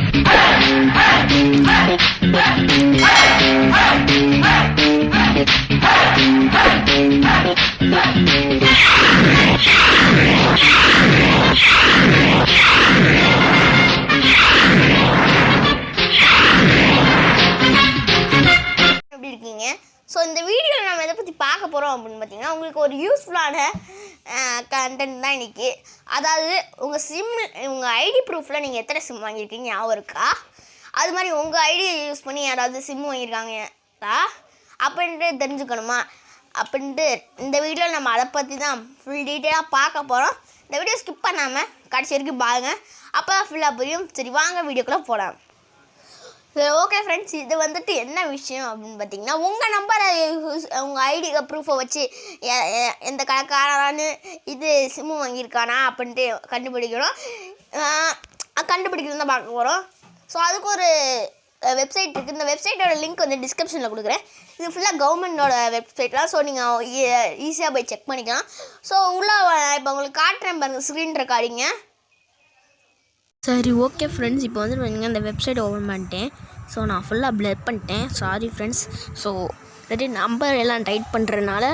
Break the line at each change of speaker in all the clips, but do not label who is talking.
எப்படி இருக்கீங்க? ஸோ இந்த வீடியோவில் நம்ம எதை பற்றி பார்க்க போகிறோம் அப்படின்னு பார்த்தீங்கன்னா, உங்களுக்கு ஒரு யூஸ்ஃபுல்லான கண்டென்ட் தான் இன்றைக்கி. அதாவது உங்கள் ஐடி ப்ரூஃபில் நீங்கள் எத்தனை சிம் வாங்கியிருக்கீங்க ஞாபகம் இருக்கா? அது மாதிரி உங்கள் ஐடியை யூஸ் பண்ணி யாராவது சிம் வாங்கியிருக்காங்களா அப்படின்ட்டு தெரிஞ்சுக்கணுமா அப்படின்ட்டு இந்த வீடியோவில் நம்ம அதை பற்றி தான் ஃபுல் டீட்டெயிலாக பார்க்க போகிறோம். இந்த வீடியோ ஸ்கிப் பண்ணாமல் கடைசி வரைக்கும் பாருங்கள், அப்போ தான் ஃபுல்லாக புரியும். சரி வாங்க வீடியோக்குள்ளே போகலாம். ஓகே ஃப்ரெண்ட்ஸ், இது வந்துட்டு என்ன விஷயம் அப்படின்னு பார்த்தீங்கன்னா, உங்கள் நம்பரை உங்கள் ஐடி ப்ரூஃபை வச்சு எந்த கணக்காரான்னு இது சிம்மு வாங்கியிருக்கானா அப்படின்ட்டு கண்டுபிடிக்கணும் தான் பார்க்க போகிறோம். ஸோ அதுக்கு ஒரு வெப்சைட் இருக்குது. இந்த வெப்சைட்டோட லிங்க் வந்து டிஸ்கிரிப்ஷனில் கொடுக்குறேன். இது ஃபுல்லாக கவர்மெண்டோட வெப்சைட் தான். ஸோ நீங்கள் ஈஸியாக போய் செக் பண்ணிக்கலாம். ஸோ உள்ளே இப்போ உங்களுக்கு காட்டுறேன் பாருங்கள், ஸ்க்ரீன் ரெக்கார்டிங்க.
சரி ஓகே ஃப்ரெண்ட்ஸ், இப்போ வந்து நீங்கள் அந்த வெப்சைட் ஓப்பன் பண்ணிட்டேன். ஸோ நான் ஃபுல்லாக ப்ளர் பண்ணிட்டேன், sorry friends. So ready number எல்லாம் டைட் பண்ணுறதுனால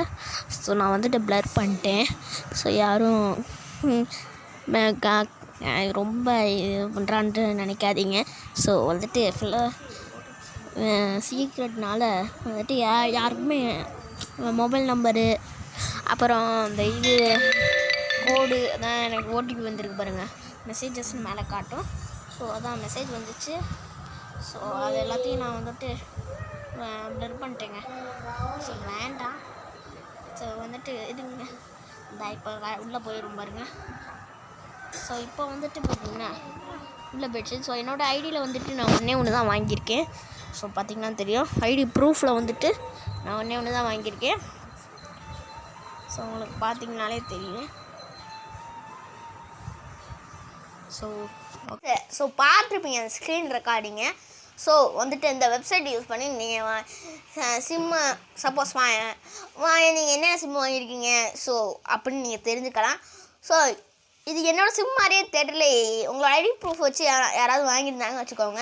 ஸோ நான் வந்துட்டு ப்ளர் பண்ணிட்டேன். ஸோ யாரும் ரொம்ப இது பண்ணுறான்ட்டு நினைக்காதீங்க. ஸோ வந்துட்டு ஃபுல்லாக சீக்ரெட்னால வந்துட்டு யாருக்குமே மொபைல் நம்பரு அப்புறம் இந்த இது கோடு அதான் எனக்கு ஓடிபி வந்திருக்கு பாருங்கள், மெசேஜஸ் மேலே காட்டும். ஸோ அதான் மெசேஜ் வந்துச்சு. ஸோ அது எல்லாத்தையும் நான் வந்துட்டு ப்ளர் பண்ணிட்டேங்க. ஸோ வேண்டாம். ஸோ வந்துட்டு இதுங்க இந்த இப்போ உள்ளே போயிடும் பாருங்கள். ஸோ இப்போ வந்துட்டு பார்த்திங்கன்னா உள்ளே போயிடுச்சு. ஸோ என்னோடய ஐடியில் வந்துட்டு நான் ஒன்று தான் வாங்கியிருக்கேன். ஸோ பார்த்திங்கன்னா தெரியும், ஐடி ப்ரூஃபில் வந்துட்டு நான் ஒன்று தான் வாங்கியிருக்கேன். ஸோ உங்களுக்கு பார்த்திங்கனாலே தெரியும்.
ஸோ பார்த்துருப்பீங்க அந்த ஸ்க்ரீன் ரெக்கார்டிங்க. ஸோ வந்துட்டு இந்த வெப்சைட் யூஸ் பண்ணி நீங்கள் சிம்மு சப்போஸ் நீங்கள் என்னென்ன சிம்மு வாங்கியிருக்கீங்க ஸோ அப்படின்னு நீங்கள் தெரிஞ்சுக்கலாம். ஸோ இது என்னோடய சிம் மாதிரியே தெரியலையே, உங்களோட ஐடி ப்ரூஃப் வச்சு யாராவது வாங்கியிருந்தாங்கன்னு வச்சுக்கோங்க,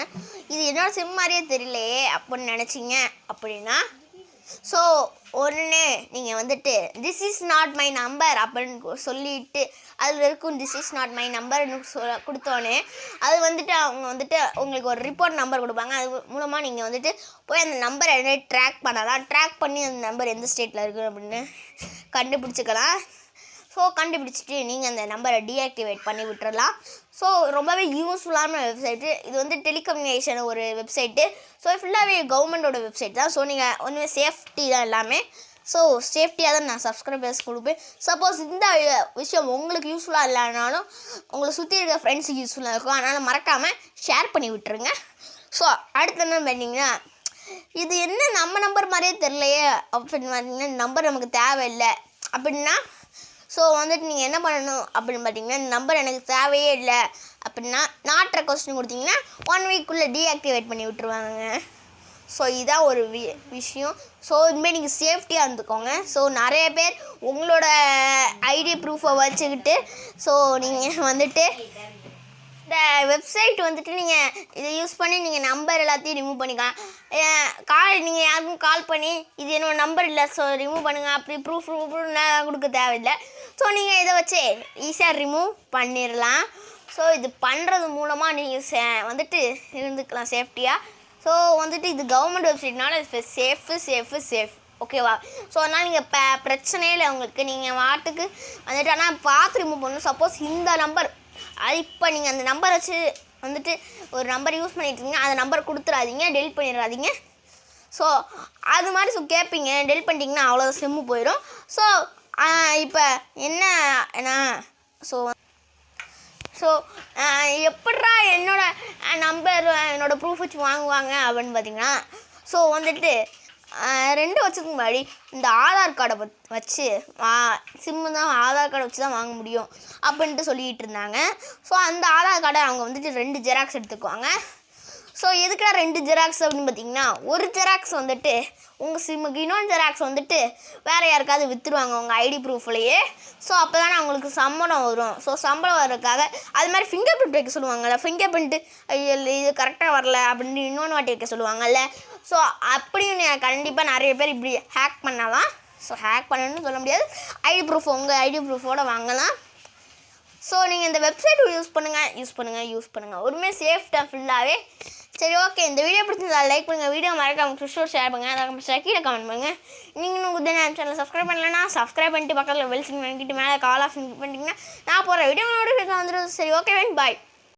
இது என்னோடய சிம் மாதிரியே தெரியலையே அப்படின்னு நினச்சிங்க அப்படின்னா, ஸோ உடனே நீங்கள் வந்துட்டு this is not my number அப்படின்னு சொல்லிட்டு அதில் இருக்கும் திஸ் இஸ் நாட் மை நம்பர்னு கொடுத்தோன்னே அது வந்துட்டு அவங்க வந்துட்டு உங்களுக்கு ஒரு ரிப்போர்ட் நம்பர் கொடுப்பாங்க. அது மூலமாக நீங்கள் வந்துட்டு போய் அந்த நம்பரை ட்ராக் பண்ணலாம். ட்ராக் பண்ணி அந்த நம்பர் எந்த ஸ்டேட்டில் இருக்குது அப்படின்னு கண்டுபிடிச்சிக்கலாம். ஸோ கண்டுபிடிச்சிட்டு நீங்கள் அந்த நம்பரை டீஆக்டிவேட் பண்ணி விட்டுறலாம். ஸோ ரொம்பவே யூஸ்ஃபுல்லான வெப்சைட்டு இது வந்து டெலிகம்யூனிகேஷன் ஒரு வெப்சைட்டு. ஸோ ஃபுல்லாகவே கவர்மெண்டோட வெப்சைட் தான். ஸோ நீங்கள் ஒன்றுமே சேஃப்டி தான் எல்லாமே. ஸோ சேஃப்டியாக தான் நான் சப்ஸ்கிரைபர்ஸ் கொடுப்பேன். சப்போஸ் இந்த விஷயம் உங்களுக்கு யூஸ்ஃபுல்லாக இல்லைனாலும் உங்களை சுற்றி இருக்க ஃப்ரெண்ட்ஸுக்கு யூஸ்ஃபுல்லாக இருக்கும். அதனால் மறக்காமல் ஷேர் பண்ணி விட்டுருங்க. ஸோ அடுத்து என்ன பண்ணிங்கன்னா, இது என்ன நம்ம நம்பர் மாதிரியே தெரியலையே அப்படின்னு பார்த்தீங்கன்னா, நம்பர் நமக்கு தேவையில்லை அப்படின்னா ஸோ வந்துட்டு நீங்கள் என்ன பண்ணணும் அப்படின்னு பார்த்தீங்கன்னா, நம்பர் எனக்கு தேவையே இல்லை அப்படின்னா நாட் ரெக்வஸ்ட்னு கொடுத்தீங்கன்னா 1 வீக்குள்ளே டீஆக்டிவேட் பண்ணி விட்டுருவாங்க. ஸோ இதுதான் ஒரு விஷயம். ஸோ இதுமாதிரி நீங்கள் சேஃப்டியாக இருந்துக்கோங்க. ஸோ நிறைய பேர் உங்களோட ஐடி ப்ரூஃபை வச்சுக்கிட்டு ஸோ நீங்கள் வந்துட்டு இந்த வெப்சைட் வந்துட்டு நீங்கள் இதை யூஸ் பண்ணி நீங்கள் நம்பர் எல்லாத்தையும் ரிமூவ் பண்ணிக்கலாம். நீங்கள் யாருக்கும் கால் பண்ணி இது என்னோடய நம்பர் இல்லை ஸோ ரிமூவ் பண்ணுங்கள் அப்படி ப்ரூஃப் கொடுக்க தேவையில்லை. ஸோ நீங்கள் இதை வச்சு ஈஸியாக ரிமூவ் பண்ணிடலாம். ஸோ இது பண்ணுறது மூலமாக நீங்கள் வந்துட்டு இருந்துக்கலாம் சேஃப்டியாக. ஸோ வந்துட்டு இது கவர்மெண்ட் வெப்சைட்னால சேஃப் ஓகேவா. ஸோ அதனால் நீங்கள் பிரச்சனையே இல்லை உங்களுக்கு. நீங்கள் வாட்டுக்கு வந்துட்டு ஆனால் பார்த்து ரிமூவ் பண்ணணும். சப்போஸ் இந்த நம்பர் அது இப்போ நீங்கள் அந்த நம்பர் வச்சு வந்துட்டு ஒரு நம்பர் யூஸ் பண்ணிட்டுருங்க, அந்த நம்பர் கொடுத்துடாதீங்க, டெலிட் பண்ணிடாதீங்க. ஸோ அது மாதிரி கேட்பீங்க, டெலிட் பண்ணிட்டீங்கன்னா அவ்வளோ சிம்மு போயிடும். ஸோ இப்போ என்ன ஸோ எப்பட்றா என்னோடய நம்பர் என்னோடய ப்ரூஃப் வச்சு வாங்குவாங்க அப்படின்னு பார்த்தீங்கன்னா, ஸோ வந்துட்டு 2 வருஷத்துக்கு முன்னாடி இந்த ஆதார் கார்டை வச்சு சிம்மு தான் ஆதார் கார்டை வச்சு தான் வாங்க முடியும் அப்படின்ட்டு சொல்லிகிட்டு இருந்தாங்க. ஸோ அந்த ஆதார் கார்டை அவங்க வந்துட்டு 2 ஜெராக்ஸ் எடுத்துக்குவாங்க. ஸோ எதுக்குடா 2 ஜெராக்ஸ் அப்படின்னு பார்த்தீங்கன்னா, ஒரு ஜெராக்ஸ் வந்துட்டு உங்கள் சிம்முக்கு, இன்னொன்று ஜெராக்ஸ் வந்துட்டு வேறு யாருக்காவது விற்றுருவாங்க உங்கள் ஐடி ப்ரூஃப்லேயே. ஸோ அப்போ தானே அவங்களுக்கு சம்பளம் வரும். ஸோ சம்பளம் வர்றதுக்காக அது மாதிரி ஃபிங்கர் பிரிண்ட் வைக்க சொல்லுவாங்கள்ல, ஃபிங்கர் பிரிண்ட்டு இது கரெக்டாக வரல அப்படின்னு இன்னொன்று வாட்டி வைக்க சொல்லுவாங்கள்ல. ஸோ அப்படியும் கண்டிப்பாக நிறைய பேர் இப்படி ஹேக் பண்ணலாம். ஸோ ஹேக் பண்ணணும்னு சொல்ல முடியாது, ஐடி ப்ரூஃப் உங்கள் ஐடி ப்ரூஃபோடு வாங்கலாம். ஸோ நீங்கள் இந்த வெப்சைட் யூஸ் பண்ணுங்கள். ஒருமே சேஃப் தான் ஃபுல்லாகவே. சரி, ஓகே. இந்த வீடியோ பிடிச்சிருந்தா லைக் பண்ணுங்கள், வீடியோ மறக்காம ஷேர் பண்ணுங்கள், அதை கீழே கமெண்ட் பண்ணுங்கள். நீங்கள் உங்கள் சேனல் சப்ஸ்கிரைப் பண்ணலன்னா சப்ஸ்கிரைப் பண்ணிட்டு பக்கத்தில் பெல் சிக்னல் பண்ணிட்டு மேலே கால் ஆஃப் பண்ணிட்டீங்கன்னா நான் போகிற வீடியோ நோட்டிஃபிகேஷன் வந்துடும். சரி, ஓகே, பாய்.